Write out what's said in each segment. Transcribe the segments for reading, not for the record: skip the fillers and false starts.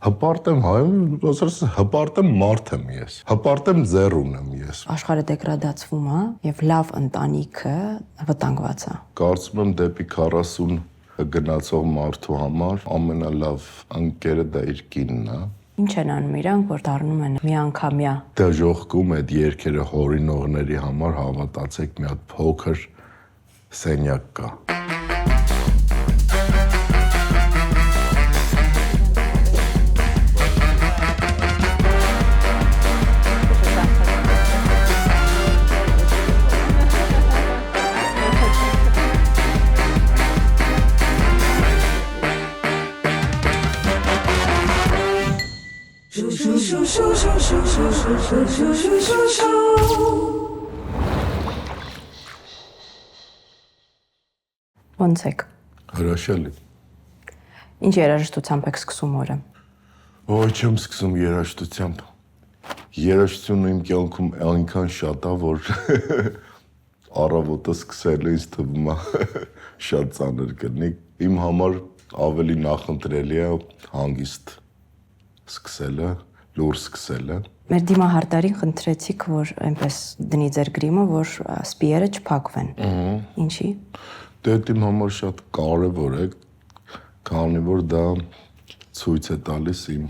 Հպարտ եմ հայում, հպարտ եմ մարդ եմ ես, հպարտ եմ ձեռուն եմ ես։ Աշխարհը դեգրադացվում է եւ լավ ընտանիքը վտանգված է։ Կարծում եմ դեպի 40 գնացող մարդու համար ամենալավ ընկերը դա իր կինն է։ Ինչ են անում իրանք, որ դառնում են միանգամյա։ Դժողքում այդ երկերը հորինողների համար հավատացեք մի հատ փոքր սենյակ կա։ Ոնց եք։ Հրաշալի։ Ինչ երաժշտությամբ եք սկսում օրը։ Ոյ չեմ սկսում երաժշտությամբ։ Երաժշտությունը իմ կյանքում այնքան շատ է, որ առավոտը սկսելը ինձ թվում է շատ ծանր կլինի։ Իմ համար ավելի նախընտրելի է հանգիստ սկսելը, լուր սկսելը։ Մեր դիմահարտարին խնդրեցիք, որ այնպես դնի ձեր գրիմը, որ սպիերը չփակվեն։ Ինչի։ Դե իմ համար շատ կարևոր է, քանի որ դա ցույց է տալիս իմ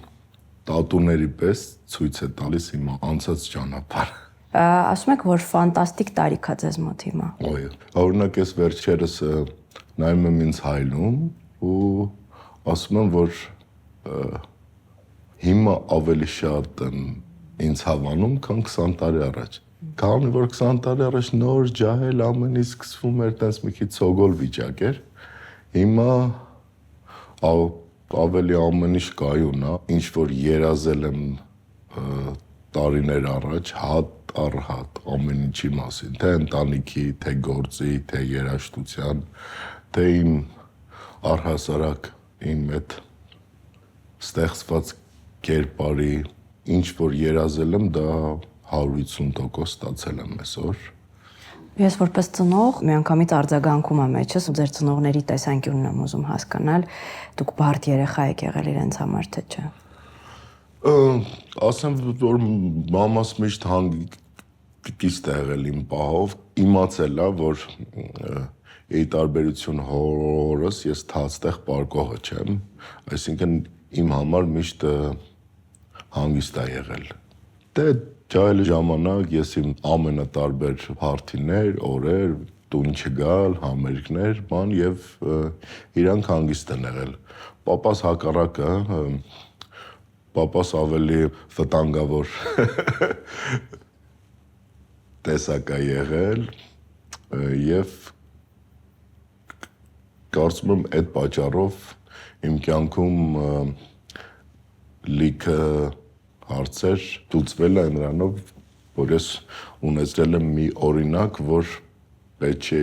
տատուների պես ցույց է տալիս իմ անցած ճանապարհը։ Ասում եք, որ ֆանտաստիկ տարիք է ձեզ մոտ հիմա։ Ոյ, օրինակ ես վերջերս նայում եմ ինձ հայլում ու ասում եմ, որ հիմա ավելի շատ եմ ինձ հավանում, քան 20 տարի առաջ։ Քանի որ 20 տարի առաջ նոր ջահել ամեն ինչ սկսվում էր, տենց մի քիչ ցոգոլ վիճակ էր։ Հիմա ավելի ամեն ինչ կայուն է, ինչ որ երազել եմ տարիներ առաջ, հատ առ հատ ամեն ինչի մասին, թե ընտանիքի, թե գործի, թե երաժշտության, թե իմ առհասարակ իմ այդ ստեղծված կերպարի, ինչ որ երազել եմ, դա 150% ստացել եմ այսօր։ Ես որպես ծնող միանգամից արձագանքում եմ մեջս, ձեր ծնողների տեսանկյունն եմ ուզում հասկանալ, դուք բարդ երեխա եք եղել իրենց համար, թե չէ։ Ասեմ, որ մամաս միշտ հանգիստ է եղել իմ պահով, իմացել է, որ ի տարբերություն հորս ես թացտեղ պարկողը չեմ, այսինքն իմ համար միշտ հանգիստ է եղել։ Դե ջահել ժամանակ ես իմ ամենատարբեր հարթիներ, օրեր, տուն չգալ, համերգներ, բան եւ իրանք հանգիստ են եղել։ Պապաս հակառակը, պապաս ավելի վտանգավոր տեսակ է եղել եւ կարծում եմ այդ պատճառով իմ կյանքում լիքը հարցեր դուծվել է նրանով, որ ես ունեցել եմ մի օրինակ, որ պետք չէ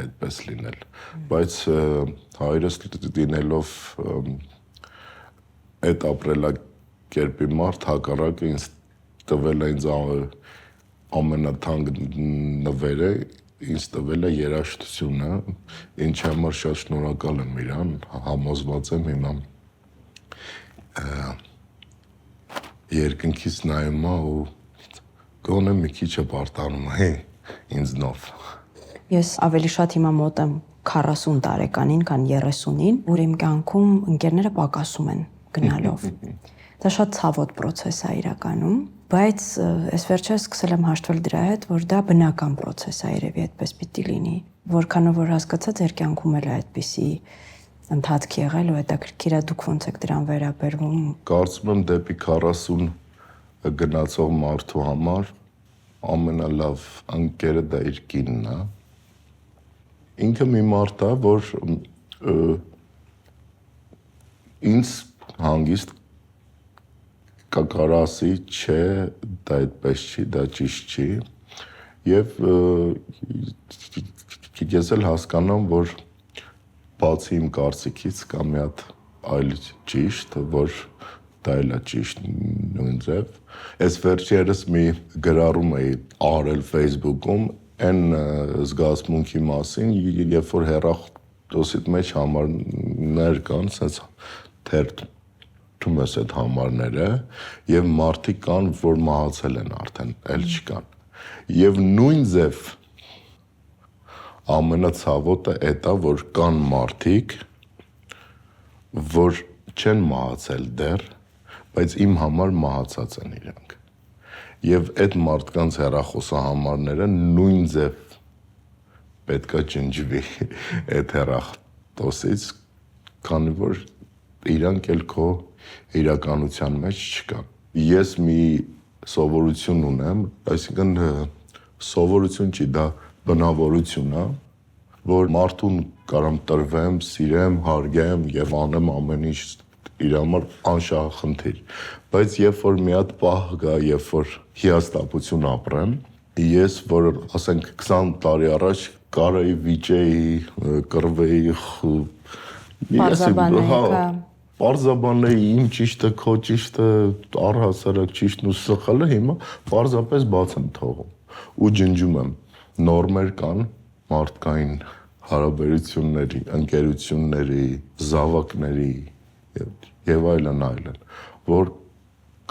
այդպես լինել, բայց հայրս դինելով այդ ապրելակերպի մարդ հակառակը ինձ տվել է ինձ ամենաթանկ նվերը, ինձ տվել է երաժշտությունը, ինչի համար շատ շնորհակալ եմ իրան, համոզված եմ հիմա երկնքից նայում է ու գոնե մի քիչ պարտանում է ինձնով։ Ես ավելի շատ հիմա մոտ եմ 40 տարեկանին, քան 30-ին, որ իմ կյանքում ընկերները պակասում են գնալով։ Դա շատ ցավոտ process է իրականում, բայց այս վերջերս սկսել եմ հաշտվել դրա հետ, որ դա բնական process է, երևի այդպես պիտի լինի։ Որքանով որ հասկացա, ձեր կյանքում էլ է այդպիսի ընթացք եղել ու հետաքրքիր է դուք ոնց եք դրան վերաբերվում։ Կարծում եմ դեպի 40 գնացող մարդու համար ամենալավ ընկերը դա իր կինն է։ Ինքը մի մարդ է, որ ինձ հանգիստ կարասի չէ, դա այդպես չի, դա ճիշտ չի եւ ես էլ հասկանամ, որ բացի իմ կարծիքից կա մի հատ այլ ճիշտ, որ դա էլ է ճիշտ նույն ձև։ Այս վերջերս մի գրառում էի արել Facebook-ում այն զգացմունքի մասին, երբ որ հեռախոսիդ մեջ համարներ կան, sense թերթ ճշտում ես այդ համարները եւ մարդիկ կան, որ մահացել են արդեն, էլ չկան։ Եվ նույն ձև ամենացավոտը էդ է, որ կան մարդիկ, որ չեն մահացել դեռ, բայց իմ համար մահացած են իրանք։ Եվ այդ մարդկանց հեռախոսահամարները նույն ձև պետքա ջնջվի այդ հեռախոսից, քանի որ իրանք էլ քո իրականության մեջ չկան։ Ես մի սովորություն ունեմ, այսինքն սովորություն չի, դա բնավորություն է, որ մարդուն կարամ տրվեմ, սիրեմ, հարգեմ եւ անեմ ամեն ինչ իր համար անշահախնդիր, բայց երբ որ մի հատ պահ գա, երբ որ հիասթափություն ապրեմ, ես որ ասենք 20 տարի առաջ կարայի վիճեի, կռվեի, պարզաբանեի իմ ճիշտը, քո ճիշտը, առհասարակ ճիշտն ու սխալը հիմա պարզապես բաց եմ թողում ու ջնջում եմ։ Նորմեր կան մարդկային հարաբերությունների, ընկերությունների, զավակների եւ այլն, որ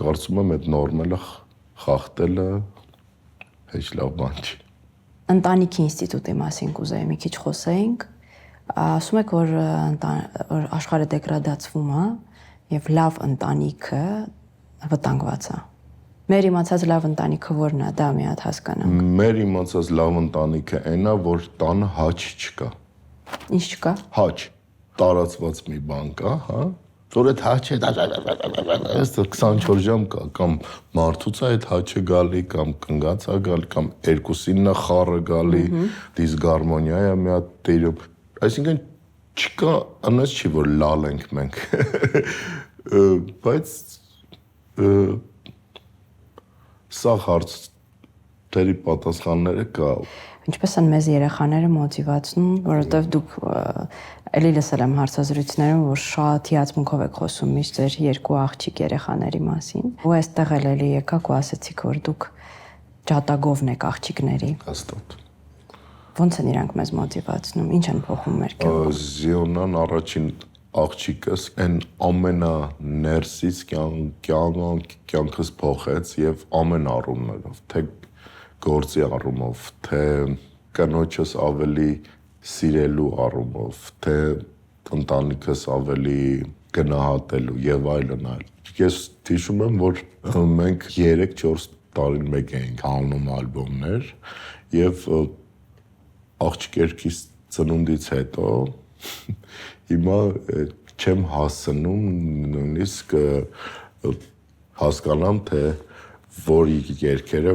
կարծում եմ այդ նորմալը խախտելը հեչ լավ բան չի։ Ընտանիքի ինստիտուտի մասին կուզեի մի քիչ խոսեինք, ասում եք, որ աշխարհը դեգրադացվում է եւ լավ ընտանիքը վտանգված է։ Մեր իմացած լավ ընտանիքը որն է, դա մի հատ հասկանանք։ Մեր իմացած լավ ընտանիքը այն է, որ տանը հաչ չկա։ Ինչ չկա։ Հաչ, տարածված մի բան կա, հա, որ այդ հաչը 24 ժամ կա, կամ մարդուց է այդ հաչը գալի, կամ կնգաց է գալի, կամ երկուսինն է խառը գալի, դիսգարմոնիա է մի հատ տերում։ Այսինքն չկա, անես չի, որ լալ ենք մենք, բայց սա հարցերի պատասխանները կա։ Ինչպես են մեզ երեխաները մոտիվացնում, որովհետև դուք էլի լսել եմ հարցազրույցներում, որ շատ հիացմունքով եք խոսում միշտ ձեր երկու աղջիկ երեխաների մասին։ Ու այստեղ էլի եկաք ու ասացիք, որ դուք ջատագովն եք աղջիկների։ Հաստատ։ Ոնց են իրանք մեզ մոտիվացնում, ինչ են փոխում մեր կյանքում։ Զիոնան առաջին աղջիկս այն ամենաներսից կյանքս փոխեց եւ ամեն առումներով, թե գործի առումով, թե կնոջս ավելի սիրելու առումով, թե ընտանիքս ավելի գնահատելու եւ այլն այլ։ Ես հիշում եմ, որ մենք 3-4 տարին մեկ էինք անում ալբոմներ եւ աղջիկ երկիս ծնունդից հետո հիմա չեմ հասնում նույնիսկ հասկանամ, թե որ երկերը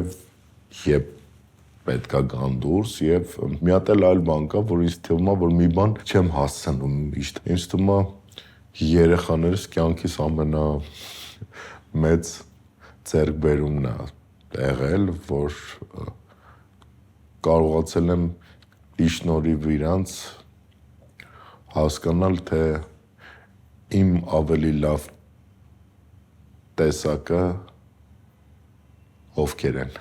եւ պետքա գան դուրս եւ մի հատ այլ բան կա, որ ինձ թվում է, որ մի բան չեմ հասցնում միշտ։ Ինձ թվում է երեխաներս կյանքիս ամենա մեծ ձեռքբերումն է եղել, որ կարողացել եմ ի շնորհիվ իրանց հասկանալ, թե իմ ավելի լավ տեսակը ովքեր են։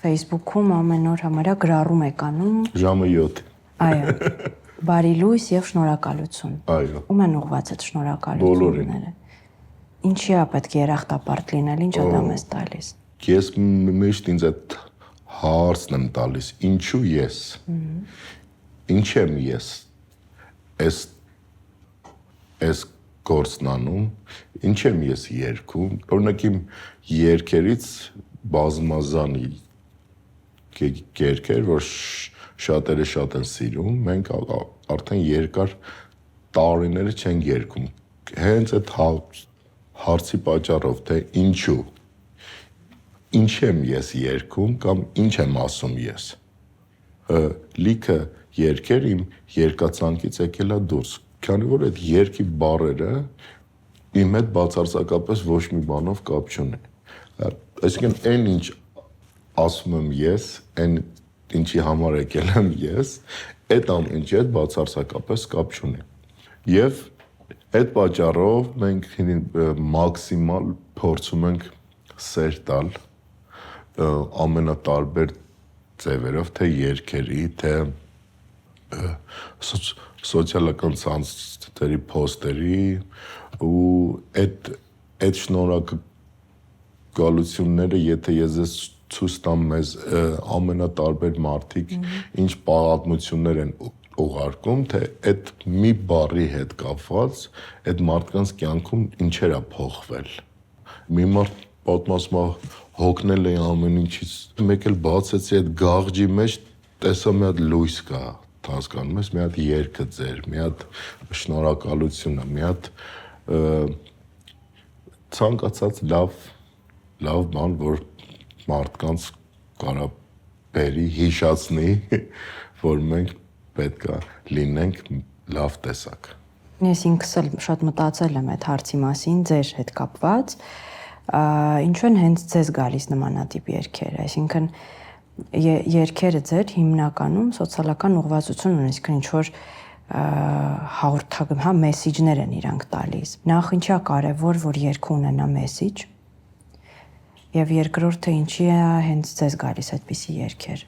Facebook-ում ամեն օր համարյա գրառում եք անում։ Ժամը 7։ Այո։ Բարի լույս եւ շնորհակալություն։ Այո։ Ում են ուղղված այդ շնորհակալությունները։ Ինչի է պետք երախտապարտ լինել, ինչ է դա մեզ տալիս։ Ես միշտ ինձ այդ հարցն եմ տալիս, ինչու ես։ Ինչ եմ ես։ Այս գործն անում, ինչ եմ ես երգում, օրինակ իմ երգերից բազմազան երգեր, որ շատերը շատ են սիրում, մենք արդեն երկար տարիները չենք երգում, հենց այդ հարցի պատճառով, թե ինչու, ինչ եմ ես երգում կամ ինչ եմ ասում ես, լիքը երգեր իմ երկացանկից եկել է դուրս, քանի որ այդ երգի բառերը իմ հետ բացարձակապես ոչ մի բանով կապ չունի, այսինքն այն ինչ ասում եմ ես, այն ինչի համար եկել եմ ես, այդ ամենի հետ բացարձակապես կապ չունի, եւ այդ պատճառով մենք մաքսիմալ փորձում ենք սեր տալ ամենատարբեր ձևերով, թե երգերի, թե սոցիալական ցանցերի post-երի ու այդ շնորհակալությունները, եթե ես ցույց տամ մեզ ամենատարբեր մարդիկ ինչ պատմություններ են ուղարկում, թե այդ մի բառի հետ կապված այդ մարդկանց կյանքում ինչեր է փոխվել։ Մի մարդ պատմասում է հոգնել է ամեն ինչից, մեկ էլ բացեցի այդ գաղջի մեջ, տեսա մի հատ լույս կա, հասկանում ես, մի հատ երգը ձեր, մի հատ շնորհակալությունը, մի հատ ցանկացած լավ բան, որ մարդկանց կարա բերի, հիշացնի, որ մենք պետք է լինենք լավ տեսակ։ Ես ինքս էլ շատ մտածել եմ այդ հարցի մասին, ձեր հետ կապված, ինչու են հենց ձեզ գալիս նմանատիպ երգերը, այսինքն երգերը ձեր հիմնականում սոցիալական ուղղվածություն ունեն, այսինքն ինչ-որ հաղորդակցում, մեսիջներ են իրանք տալիս։ Նախ ինչի է կարևոր, որ երգը ունենա մեսիջ, եւ երկրորդը ինչի է հենց ձեզ գալիս այդպիսի երգեր։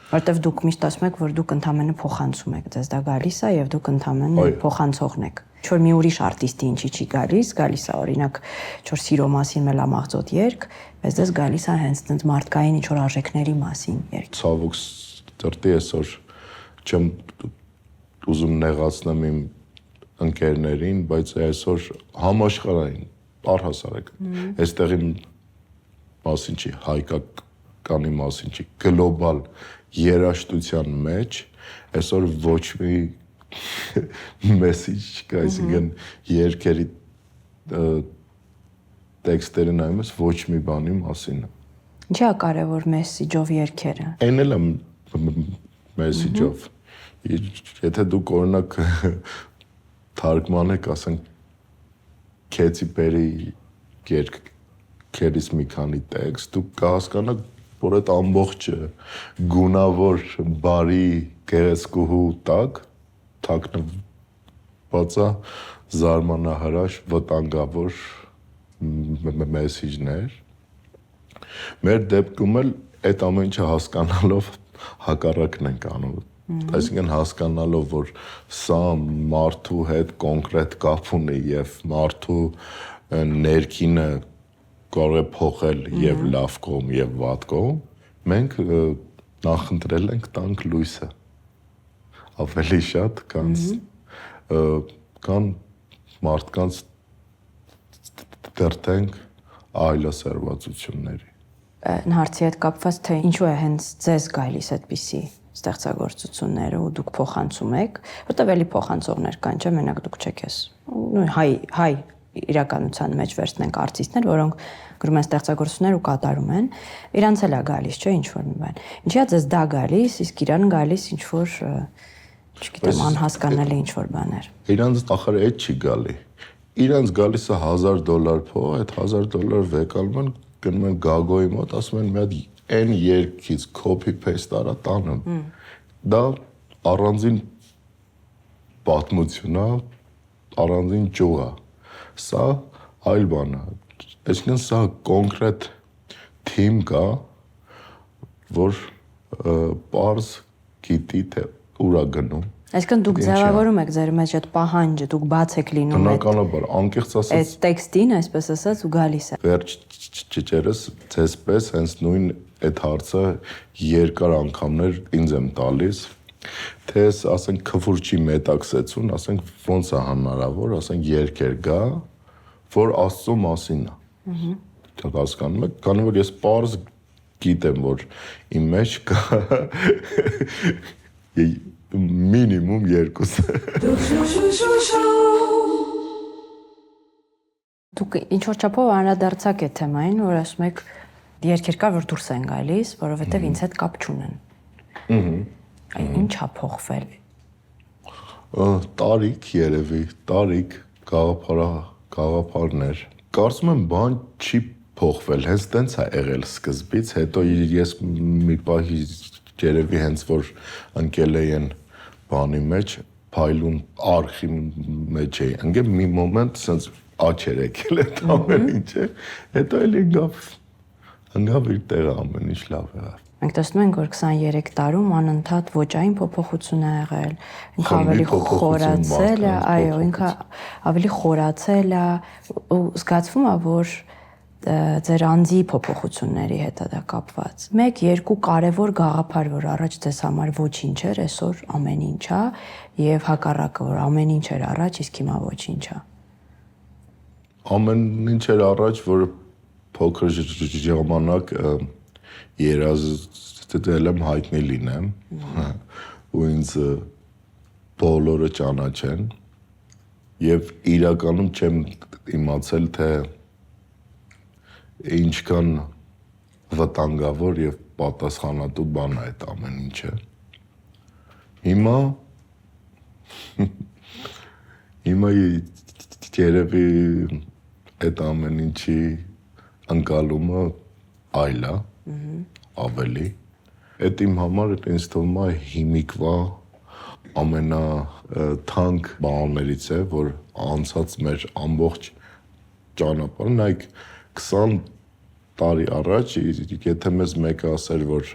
Որտեվ դուք միշտ ասում եք, որ դուք ընդամենը փոխանցում եք, ձեզ դա գալիս է եւ դուք ընդամենը փոխանցողն եք։ Ինչ-որ մի ուրիշ արտիստի ինչի չի գալիս է օրինակ ինչ-որ սիրո մասին մելամաղձոտ երգ, բայց դες գալիս է հենց այնց մարդկային ինչ-որ արժեքների մասին երգ։ Ցավոք սրտի այսօր չեմ ուզում նեղացնեմ իմ ընկերներին, բայց այսօր համաշխարհային առհասարակ այստեղի մասին չի, հայկականի մասին չի, գլոբալ երաժշտության մեջ այսօր ոչ մի մեսիջ չկա, այսինքն երգերի տեքստերը նայում ես ոչ մի բանի մասին։ Ինչի՞ է կարևոր մեսիջով երգերը։ Այն էլ է մեսիջով։ Եթե դուք օրինակ թարգմանեք, ասենք Քեթի Պերի երգերից մի քանի տեքստ, դուք կհասկանաք, որ այդ ամբողջը գունավոր, բարի, գեղեցկուհու տակ թաքնված է զարմանահրաշ, վտանգավոր մեսիջներ։ Մեր դեպքում էլ այդ ամեն ինչը հասկանալով հակառակն ենք անում։ Այսինքն հասկանալով, որ սա մարդու հետ կոնկրետ կապ ունի եւ մարդու ներքինը կարող է փոխել եւ լավ կողմ եւ վատ կողմ, մենք նախընտրել ենք տանք լույսը ավելի շատ, քան մարդկանց դրտենք այլասերվածությունների։ Հարցի հետ կապված թե ինչու է հենց ձեզ գալիս այդպիսի ստեղծագործությունները ու դուք փոխանցում եք, որտեղ էլի փոխանցողներ կան, չէ՞, մենակ դուք չեք ես։ Հայ իրականության մեջ վերցնենք արտիստներ, որոնք գրում են ստեղծագործություններ ու կատարում են, իրանց էլ է գալիս, չէ՞, ինչ-որ մի բան։ Ինչի՞ է ձեզ դա գալիս, իսկ իրան գալիս ինչ-որ, չգիտեմ, անհասկանալի ինչ-որ բաներ։ Իրանց ախր այդ չի գալի։ Իրանց գալիս է $1000 փող, այդ $1000 վեկալում են, գնում են Գագոյի մոտ, ասում են մի հատ այն երգից copy paste արա տանում։ Դա առանձին պատմություն է, առանձին ճյուղ է։ Սա այլ բան է։ Այսինքն սա կոնկրետ թիմ կա, որ պարզ գիտի թե ուր է գնում։ Այսինքն դուք ձևավորում եք ձեր մեջ այդ պահանջը, դուք բաց եք լինում բնականաբար, անկեղծ ասած, այդ տեքստին, այսպես ասած, ու գալիս է։ Վերջ ճճերս ցեսպես հենց նույն այդ հարցը երկար անգամներ ինձ եմ տալիս, թե ասենք քվուրչի մետաքսեցուն, ասենք ոնց է հնարավոր, ասենք երկեր գա, որ Աստծո մասին է։ Հասկանում եք, քանի որ ես պարզ գիտեմ, որ իմ մեջ կա մինիմում 2։ Դուք ինչ-որ չափով անդրադարձակ է թեմային, որ ասում եք երկեր կա, որ դուրս են գալիս, որովհետև ինձ հետ կապ չունեն։ Ինչ է փոխվել։ Տարիք երևի, տարիք, գաղափարներ։ Կարծում եմ բան չի փոխվել, հենց տենց է եղել սկզբից, հետո ես մի պահի երևի հենց որ ընկել են բանի մեջ, փայլուն արխի մեջ էի, ընկել մի մոմենտ սենց աչ էր եկել այդ ամեն ինչը, հետո էլ ընկավ իր տեղը ամեն ինչ լավ եղավ։ Մենք տեսնում ենք, որ 23 տարում անընդհատ ոճային փոփոխություն ա եղել, ինքը ավելի խորացել է, այո, ինքը ավելի խորացել է ու զգացվում է, որ ձեր անձի փոփոխությունների հետ է դա կապված։ 1-2 կարևոր գաղափար, որ առաջ ձեզ համար ոչինչ էր, այսօր ամեն ինչ է, եւ հակառակը, որ ամեն ինչ էր առաջ, իսկ հիմա ոչինչ է։ Ամեն ինչ էր առաջ, որ փոքր ժամանակ երազել եմ հայտնի լինեմ ու ինձ բոլորը ճանաչեն եւ իրականում չեմ իմացել թե ինչքան վտանգավոր եւ պատասխանատու բան է այդ ամեն ինչը։ Հիմա երևի այդ ամեն ինչի ընկալումը այլ է, ավելի։ Այդ իմ համար ինձ թվում է հիմիկվա ամենաթանկ բաներից է, որ անցած մեր ամբողջ ճանապարհը, նայեք 20 տարի առաջ, եթե մեզ մեկը ասեր, որ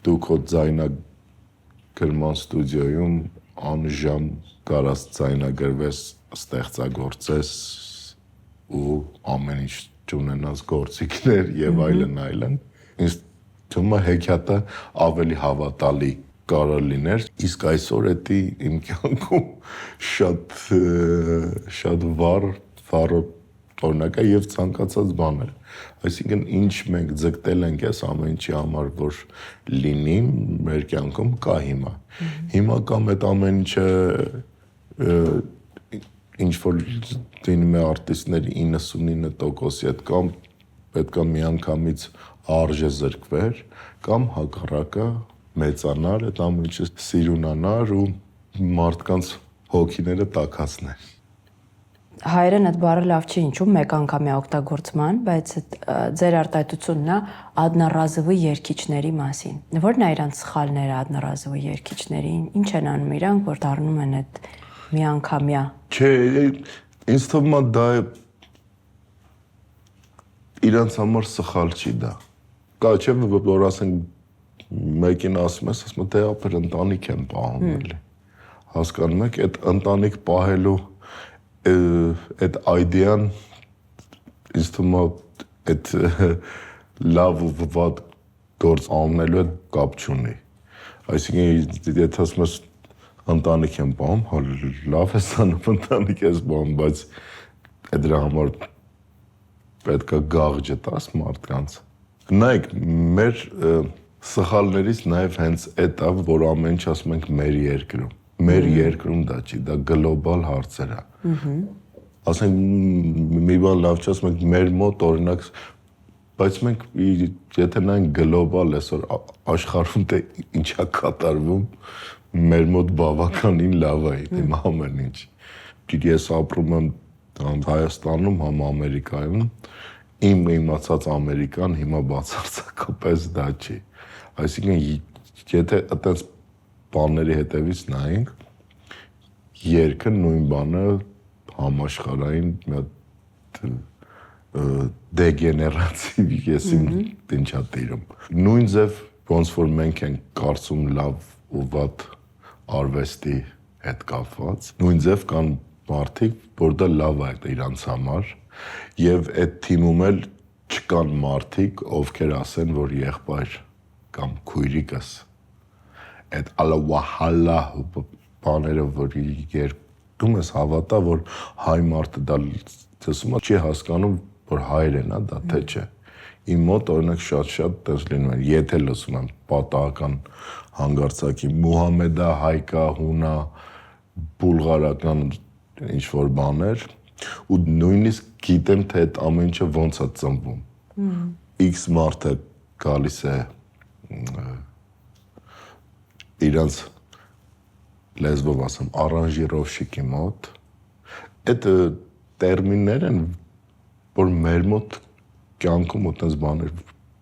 դու քո ձայնագրման ստուդիոյում անժամ կարաս ձայնագրվես, ստեղծագործես ու ամեն ինչ չունենաս գործիքներ եւ այլն, ինձ թվում է հեքիաթը ավելի հավատալի կարող լիներ, իսկ այսօր էդի իմ կյանքում շատ վառ օրինակ է եւ ցանկացած բան է։ Այսինքն ինչ մենք ձգտել ենք այս ամեն ինչի համար, որ լինի մեր կյանքում, կա հիմա։ Հիմա կամ այդ ամեն ինչը ինչ որ դինում է արտիստների 99%-ի հետ, կամ պետքա միանգամից արժե զրկվեր, կամ հակառակը մեծանար, այդ ամեն ինչը սիրունանար ու մարդկանց հոգիները տաքացներ։ Հայերեն այդ բառը լավ չի ինչու մեկ անգամյա օգտագործման, բայց ձեր արտահայտությունն է одноразовый երգիչների մասին։ Որն է իրանց սխալները одноразовый երգիչների, ինչ են անում իրանք, որ դառնում են այդ միանգամյա։ Չէ, ինձ թվում է դա իրանց համար սխալ չի դա։ Կա չէ, որ ասենք մեկին ասում ես, ասում դե ապեր ընտանիք եմ պահում էլի։ Հասկանում եք, այդ ընտանիք պահելու այդ այդեան ինձ թվում է այդ լավ ու վատ գործ անելու հետ կապ չունի։ Այսինքն եթե ասում ես ընտանիք եմ պահում, հա լավ ես անում ընտանիք ես պահում, բայց դրա համար պետք է գաղջը տաս մարդկանց։ Նայեք, մեր սխալներից նաև հենց այդ է, որ ամեն ինչ ասում ենք մեր երկրում։ Մեր երկրում դա չի, դա գլոբալ հարցեր է։ Ասենք մի բան լավ չի, ասում ենք մեր մոտ օրինակ, բայց մենք եթե նայենք գլոբալ այսօր աշխարհում թե ինչա կատարվում, մեր մոտ բավականին լավ է իմ ամեն ինչ։ Ես ապրում եմ Հայաստանում, համ Ամերիկայում, իմ իմացած Ամերիկան հիմա բացարձակապես դա չի։ Այսինքն եթե այդպես բաների հետևից նայենք, երգը նույն բանը համաշխարհային մի հատ դեգեներացիվ ես ինչա տիրում։ Նույն ձև ոնց որ մենք ենք կարծում լավ ու վատ արվեստի հետ կապված, նույն ձև կան մարդիկ, որ դա լավ է իրանց համար, եւ այդ թիմում էլ չկան մարդիկ, ովքեր ասեն, որ եղբայր կամ քույրիկս այդ ալավահալա բաները, որ երկում ես հավատա, որ հայ մարդը դա տեսում է, չի հասկանում, որ հայր են, դա թե չէ։ Իմ մոտ օրինակ շատ տես լինում են, եթե լսում եմ պատահական հանգարցակի Մուհամեդա, հայկա, հունա, բուլղարական ինչ-որ բաներ, ու նույնիսկ գիտեմ, թե այդ ամեն ինչը ոնց է ծնվում։ X մարդը գալիս է իրանց լեզվով ասեմ, արանժիրովշիկի մոտ, այդ տերմիններ են, որ մեր մոտ կյանքում այդպես բաներ,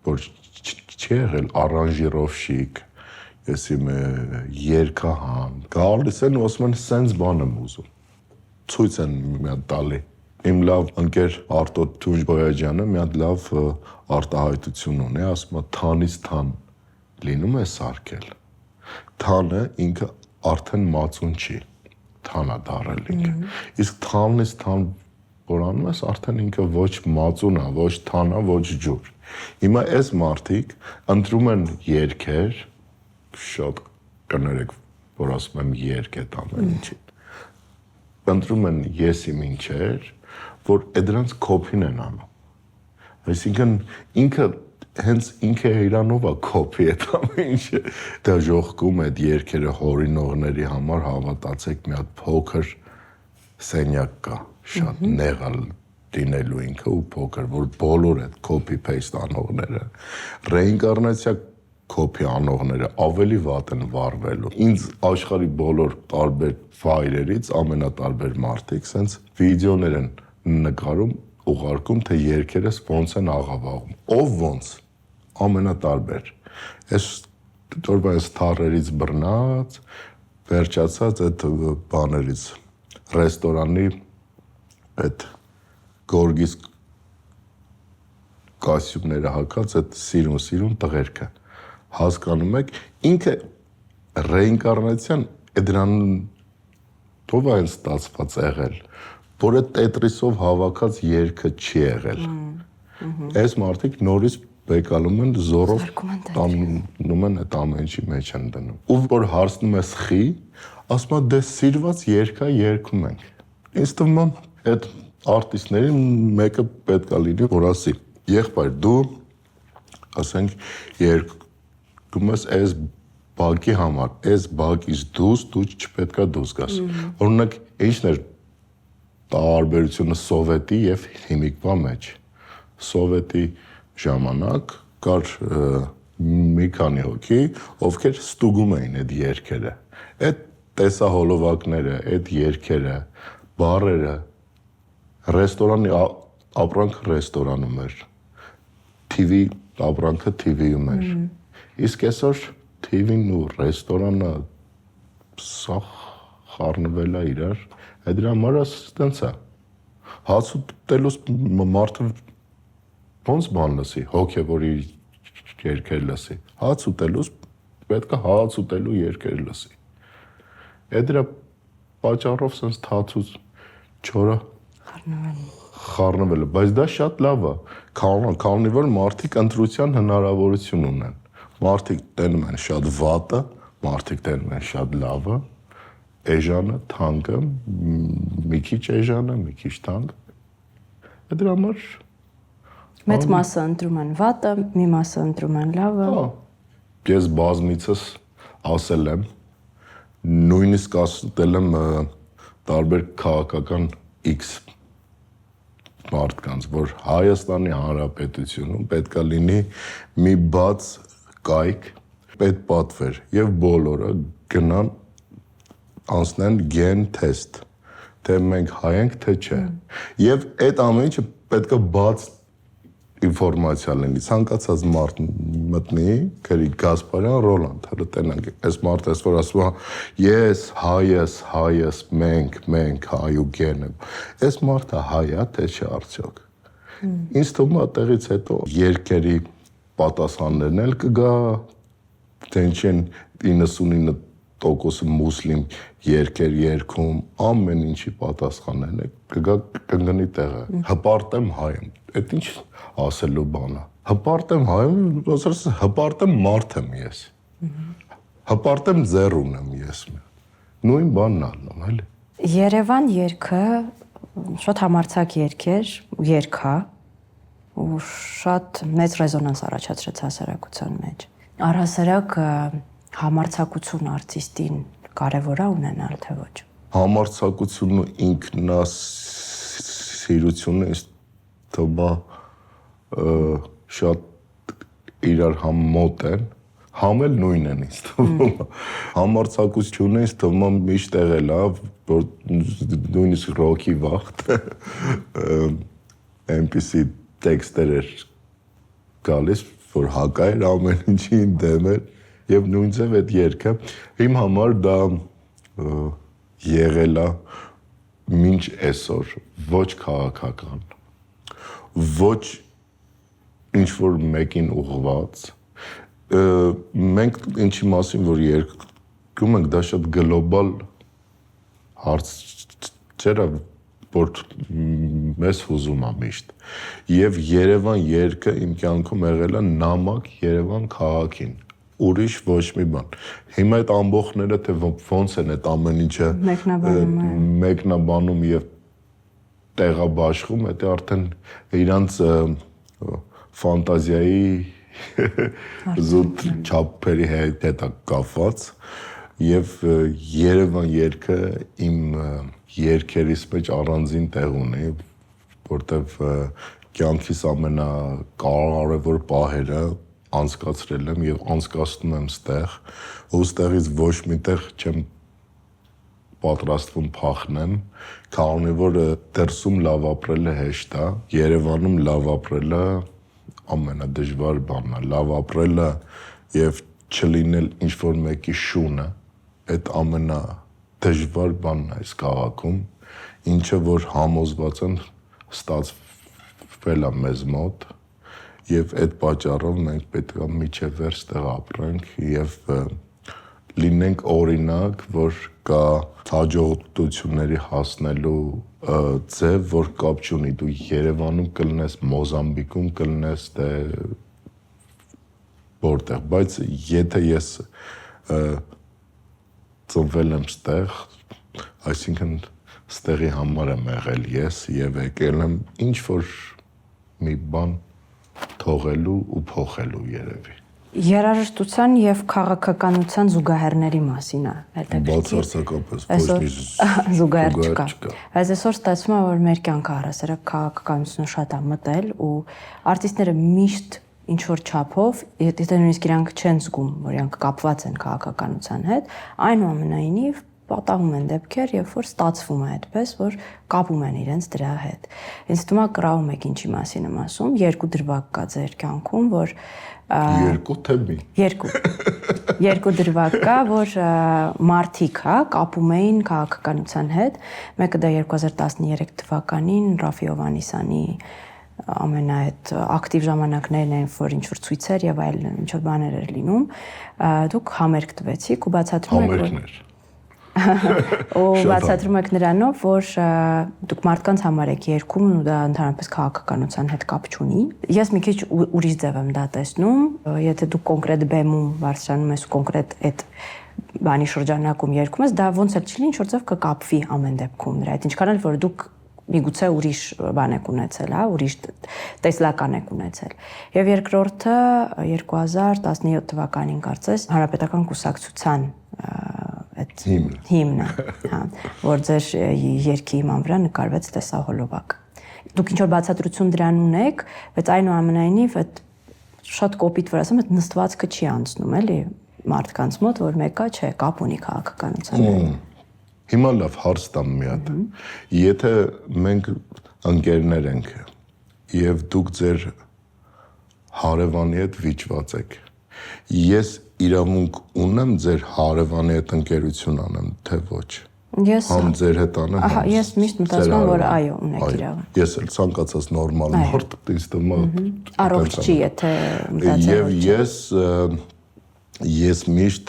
որ չի եղել արանժիրովշիկ, ես իմ երգահան, գալիս են ու ասում են սենց բան եմ ուզում, ցույց են մի հատ տալի։ Իմ լավ ընկեր Արտո Թունջբոյաջյանը մի հատ լավ արտահայտություն ունի, ասում է թանից թան լինում է սարքել։ Թանը ինքը արդեն մածուն չի, թանա դարել ինքը։ Իսկ թանից թան որ անում ես, արդեն ինքը ոչ մածուն է, ոչ թան է, ոչ ջուր։ Հիմա այս մարդիկ ընտրում են երգեր, շատ կներեք, որ ասում եմ երգ է ամեն ինչին։ Ընտրում են եսի մինչեր, որ դրանց կոփին են անում։ Այսինքն ինքը հենց ինքը իրանով է կոփի այդ ամեն ինչը։ Դա ժողկում այդ երգերը հորինողների համար հավատացեք մի հատ փոքր սենյակ կա, շատ նեղալ դինելու ինքը ու փոքր, որ բոլոր այդ copy paste անողները, ռեինկարնացիա copy անողները ավելի վատ են վարվելու։ Ինձ աշխարհի բոլոր տարբեր վայրերից ամենատարբեր մարդիկ սենց վիդեոներ են նկարում, ուղարկում, թե երգերս ոնց են աղավաղում։ Ով ոնց ամենատարբեր։ Այս դուրբը այս թարերից բռնած, վերջացած այդ բաներից ռեստորանի այդ գորգիս կասյումները հակած այդ սիրուն տղերքը հասկանում եք ինքը ռեինկարնացիան դրան ով է ստացված եղել որ այդ տետրիսով հավաքած երգը չի եղել այս մարդիկ նորից բեկալում են զորով տանում են այդ ամեն ինչի մեջ են դնում ու որ հարցնում ես խի ասում է դե սիրված երգա երգում ենք ինձ թվում է այդ արտիստներին մեկը պետք է լինի որ ասի եղբայր դու ասենք երգում ես այս բակի համար այս բակից դու չպետք է դուրս գաս օրինակ ինչն էր տարբերությունը սովետի եւ հիմիկվա մեջ սովետի ժամանակ կար մի քանի հոգի ովքեր ստուգում էին այդ երգերը այդ տեսահոլովակները այդ երգերը բարերը ռեստորանի ապրանքը ռեստորանում էր TV ապրանքը TV-ում էր իսկ այսօր TV-ն ու ռեստորանը սա խառնվել է իրար այդ դրա համար ասենց է հաց ուտելուց մարդը ոնց բան լսի հոգևորի երգեր լսի հաց ուտելուց պետք է հաց ուտելու երգեր լսի այդ դրա պատճառով sense թացուց չորը խառնվել է բայց դա շատ լավ է քանի որ մարդիկ ընտրության հնարավորություն ունեն մարդիկ տենում են շատ վատը մարդիկ տենում են շատ լավը էժանը թանկը մի քիչ էժանը մի քիչ թանկ այդ դրա համար մեծ մասը ընտրում են վատը մի մասը ընտրում են լավը ես բազմիցս ասել եմ նույնիսկ ասել եմ տարբեր քաղաքական X մարդկանց, որ Հայաստանի Հանրապետությունում պետք է լինի մի բաց կայք, պետ պատվեր եւ բոլորը գնան անցնեն գեն թեստ, թե մենք հայ ենք, թե չէ։ Եվ այդ ամեն ինչը պետք է բաց ինֆորմացիա լինի, ցանկացած մարդ մտնի, գրի Գասպարյան Ռոլանդ, հələ տենանք, այս մարդը որ ասում է, ես հայ, մենք հայ ու գեն եմ, այս մարդը հայ է, թե չէ արդյոք։ Ինձ թվում է տեղից հետո երկերի պատասխաններն էլ կգա, թե ինչեն 99% մուսլիմ երկեր երգում, ամեն ինչի պատասխաններն է կգա կընկնի տեղը։ Հպարտեմ հայ եմ, այդ ինչ ասելու բան է։ Հպարտեմ հայ եմ, ասես հպարտեմ մարդ եմ ես։ Հպարտեմ ձեռուն եմ ես։ Նույն բանն ալնում, էլի։ Երևան երգը շատ համարձակ երգ էր, երգա ու շատ մեծ ռեզոնանս առաջացրեց հասարակության մեջ։ Առհասարակ համարձակություն արտիստին կարևոր է ունենալ, թե ոչ։ Համարձակությունն ու ինքնասիրությունը ինձ թվում է շատ իրար համ մոտ են, համ էլ նույն են ինձ թվում։ Համարձակությունը ինձ թվում է միշտ եղել է, որ նույնիսկ ռոքի վաղտ այնպիսի տեքստեր էր գալիս, որ հակա էր ամեն ինչին դեմ էր եւ նույնպես այդ երգը իմ համար դա եղել է մինչ այսօր ոչ քաղաքական ոչ ինչ որ մեկին ուղղված մենք ինչի մասին որ երկում ենք, դա շատ գլոբալ հարցեր է, որ մեզ հուզում է միշտ։ Եվ Երևան երգը իմ կյանքում եղել է նամակ Երևան քաղաքին։ Ուրիշ ոչ մի բան։ Հիմա այդ ամբողջները թե ոնց են այդ ամեն ինչը մեկնաբանում եւ տեղաբաշխում, դա արդեն իրանց ֆանտազիայի զուտ չափերի հետ է կապված եւ Երևան երգը իմ երգերից մեջ առանձին տեղ ունի, որտեվ կյանքիս ամենակարևոր պահերը անցկացրել եմ եւ անցկացնում եմ ստեղ, ու ստեղից ոչ միտեղ չեմ պատրաստվում փախնեմ, քանի որ դրսում լավ ապրելը հեշտ է, Երևանում լավ ապրելը ամենադժվար բանն է, լավ ապրելը եւ չլինել ինչ-որ մեկի շունը, այդ ամենադժվար բանն է այս քաղաքում, ինչը որ համոզված եմ ստացվել է մեզ մոտ եւ այդ պատճառով մենք պետք է միջև վերջ տեղ ապրենք եւ լինենք օրինակ, որ կա հաջողությունների հասնելու ձև, որ կապ չունի, դու Երևանում կլնես, Մոզամբիկում կլնես, թե որտեղ, բայց եթե ես ծնվել եմ ստեղ, այսինքն ստեղի համար եմ եղել ես եւ եկել եմ ինչ որ մի բան թողելու ու փոխելու երևի։ Երաժշտության եւ քաղաքականության զուգահեռների մասին է հետաքրքիր։ Բացարձակապես ոչ մի զուգահեռ չկա։ Բայց այսօր ստացվում է, որ մեր կյանքը առասարակ քաղաքականությունը շատ է մտել ու արտիստները միշտ ինչ որ չափով, եթե նույնիսկ իրանք չեն զգում, որ իրանք կապված են քաղաքականության հետ, այնուամենայնիվ պատահում են դեպքեր, երբ որ ստացվում է այդպես, որ կապում են իրենց դրա հետ։ Ինձ թվում է կրավում եք ինչի մասին եմ ասում, երկու դրվագ կա ձեր կյանքում, որ երկու թե մի։ Երկու դրվագ կա, որ մարդիկ կապում էին քաղաքականության հետ։ Մեկը դա 2013 թվականին Ռաֆի Հովհաննիսյանի ամենայդ ակտիվ ժամանակներն են, որ ինչ որ ցույցեր եւ այլ ինչ որ բաներ էր լինում։ Դուք համերգ տվեցիք ու բացատրում եք, որ ու բացատրում եք նրանով, որ դուք մարդկանց համար եք երգում ու դա ընդհանրապես քաղաքականության հետ կապ չունի։ Ես մի քիչ ուրիշ ձև եմ դա տեսնում, եթե դուք կոնկրետ բեմում բարձրանում ես ու կոնկրետ այդ բանի շրջանակում երգում ես, դա ոնց էլ չի ինչ որ ձև կկապվի ամեն դեպքում նրա հետ, ինչքան էլ որ դուք միգուցե ուրիշ բան եք ունեցել, ուրիշ տեսլական եք ունեցել։ Եվ երկրորդը 2017 թվականին կարծես Հանրապետական կուսակցության այդ հիմնը, որ ձեր երգի հիման վրա նկարվեց տեսահոլովակ։ Դուք ինչ որ բացատրություն դրան ունեք, բայց այնուամենայնիվ այդ շատ կոպիտ վրա ասեմ, այդ նստվածքը չի անցնում, էլի մարդկանց մոտ, որ մեկը չէ, կապ ունի քաղաքականության հետ։ Հիմա լավ հարց տամ մի հատ։ Եթե մենք ընկերներ ենք եւ դուք ձեր հարևանի հետ վիճված եք, ես իրավունք ունեմ ձեր հարևանի հետ ընկերություն անեմ, թե ոչ։ Ես համ ձեր հետ անեմ։ Ահա, ես միշտ մտածում եմ, որ այո, ունեք իրավունք։ Ես էլ ցանկացած նորմալ մարդ ինձ թվում է առողջ չի, եթե մտածել եւ ես միշտ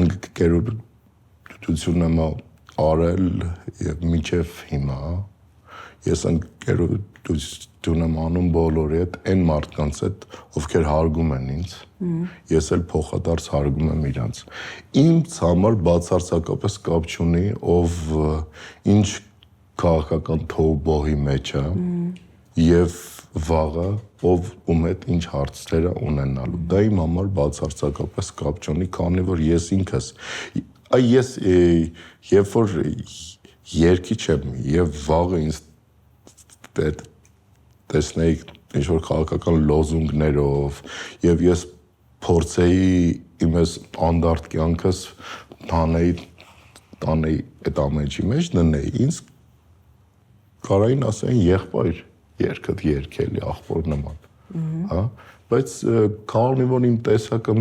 ընկերություն եմ արել եւ մինչեւ հիմա ես ընկերություն եմ անում բոլորի հետ, այն մարդկանց հետ, ովքեր հարգում են ինձ, ես էլ փոխադարձ հարգում եմ իրանց։ Ինձ համար բացարձակապես կապ չունի, ով ինչ քաղաքական թոհուբոհի մեջ է եւ վաղը ով ում հետ ինչ հարցեր է ունենալու։ Դա իմ համար բացարձակապես կապ չունի, քանի որ ես ինքս ես երբ որ երկիչ եմ եւ վաղը ինձ տեսնեի ինչ-որ քաղաքական լոզունգներով եւ ես փորձեի իմ այս անդարտ կյանքս տանեի այդ ամենի մեջ դնեի ինձ կարային ասեն եղբայր երգդ երգելի աղբոր նման հա բայց քանի որ իմ տեսակը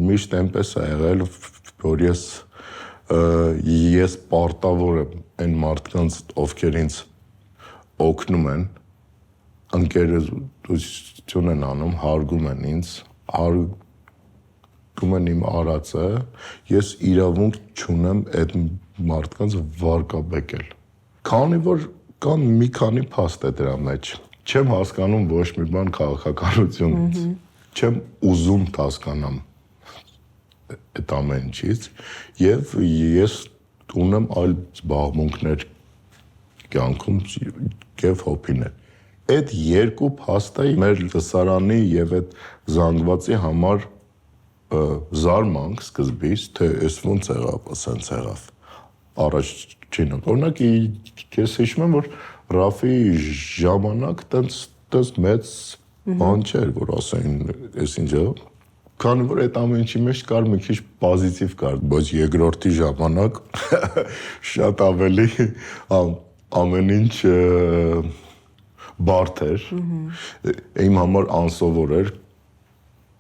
միշտ այնպես է եղել որ ես պարտավոր եմ այն մարդկանց ովքեր ինձ օգնում են ընկերություն են անում, հարգում են ինձ, արգում են իմ արածը, ես իրավունք չունեմ այդ մարդկանց վարկաբեկել։ Քանի որ կան մի քանի փաստ է դրա մեջ, չեմ հասկանում ոչ մի բան քաղաքականությունից, չեմ ուզում հասկանամ այդ ամեն ինչից, եւ ես ունեմ այլ զբաղմունքներ կյանքում եւ հոբիներ։ Այդ երկու փաստը մեր լսարանի եւ այդ զանգվածի համար զարմանք սկզբից, թե այս ոնց եղավ, ասենց եղավ։ Առաջինը, օրինակ ես հիշում եմ, որ Ռաֆի ժամանակ տենց մեծ բան չէր, որ ասեն, այս ինչը, քանի որ այդ ամեն ինչի մեջ կար մի քիչ պոզիտիվ կար, բայց երկրորդի ժամանակ շատ ավելի ամեն ինչ բարդ էր, իմ համար անսովոր էր,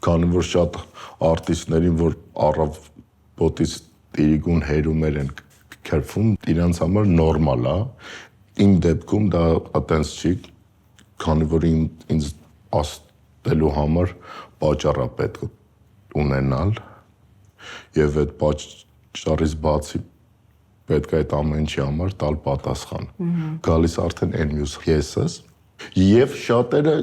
քանի որ շատ արտիստներին, որ առավոտից տիրիգուն հերումեր են քրվում, իրանց համար նորմալ է, իմ դեպքում դա այտենց չի, քանի որ ինձ աստելու համար պատճառ է պետք ունենալ եւ այդ պատճառից բացի պետք է այդ ամեն ինչի համար տալ պատասխան։ Գալիս արդեն այն մյուս եսս եւ շատերը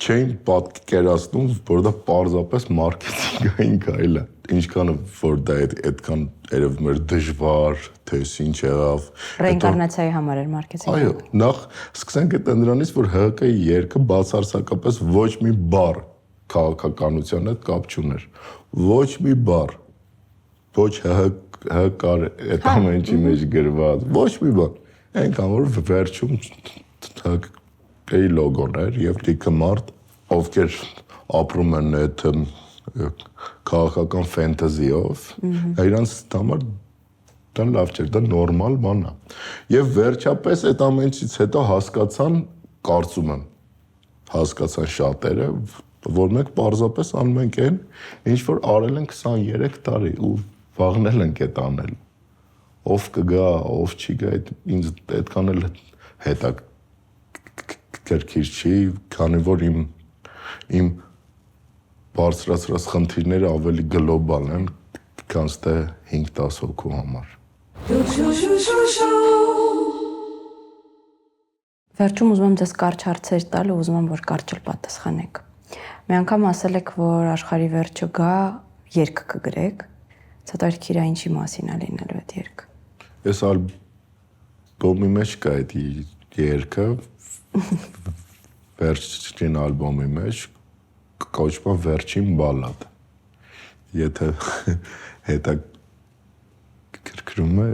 չէին պատկերացնում, որ դա պարզապես մարքեթինգային քայլ է։ Ինչքան որ դա այդքան երևում էր դժվար, թե ինչ եղավ։ Ռեինկարնացիայի համար էր մարքեթինգը։ Այո, նախ սկսենք այդ դրանից, որ ՀԿ-ի երգը բացարձակապես ոչ մի բառ քաղաքականության հետ կապ չուներ։ Ոչ մի բառ, ոչ կար այդ ամեն ինչի մեջ գրված, ոչ մի բան։ Այնքան որ վերջում ՀԿ-ի լոգոն էր եւ լիքը մարդ, ովքեր ապրում են այդ քաղաքական ֆենտեզիով, իրանց համար դա լավ չէ, դա նորմալ բան է։ Եվ վերջապես այդ ամեն ինչից հետո հասկացան, կարծում եմ, հասկացան շատերը, որ մենք պարզապես անում ենք այն, ինչ որ արել են 23 տարի ու վաղնել ենք այդ անել։ Ով կգա, ով չի գա, ինձ այդքան էլ հետաքրքիր չի, քանի որ իմ բարձրացրած խնդիրները ավելի գլոբալ են, քան թե 5-10 հոգու համար։ Վերջում ուզում եմ ձեզ կարճ հարցեր տալ ու ուզում եմ, որ կարճ էլ պատասխանեք։ Մի անգամ ասել եք, որ աշխարհի վերջը գա, երգ կգրեք, հետաքրքիր է ինչի մասին է լինելու այդ երգը։ Այս ալբոմի մեջ կա այդ երգը, վերջին ալբոմի մեջ կոչվում վերջին բալադ։ Եթե հետաքրքրում է,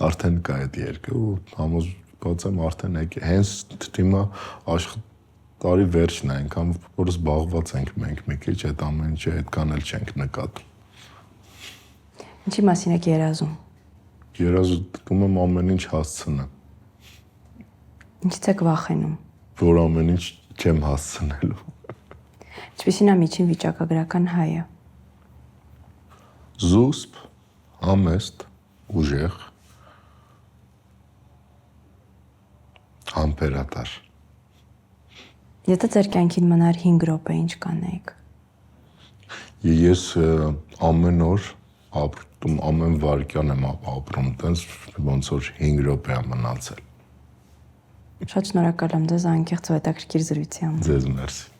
արդեն կա այդ երգը ու համոզված եմ արդեն հենց թիմը աշխարհի վերջն է, այնքան որ զբաղված ենք մենք մի քիչ այդ ամեն ինչը այդքան էլ չենք նկատում։ Ինչի մասին եք երազում։ Երազում եմ ամեն ինչ հասցնեմ։ Ինչից եք վախենում։ Որ ամեն ինչ չեմ հասցնելու։ Ինչպիսին է միջին վիճակագրական հայը։ Զուսպ, համեստ, ուժեղ, համբերատար։ Եթե ձեր կյանքին մնար 5 րոպե, ինչ կանեիք։ Ես ամեն օր ապրում, ամեն վայրկյան եմ ապրում, տենց ոնց որ 5 րոպե է մնացել։ Շատ շնորհակալ եմ ձեզ անկեղծ ու հետաքրքիր զրույցի համար։ Ձեզ մերսի։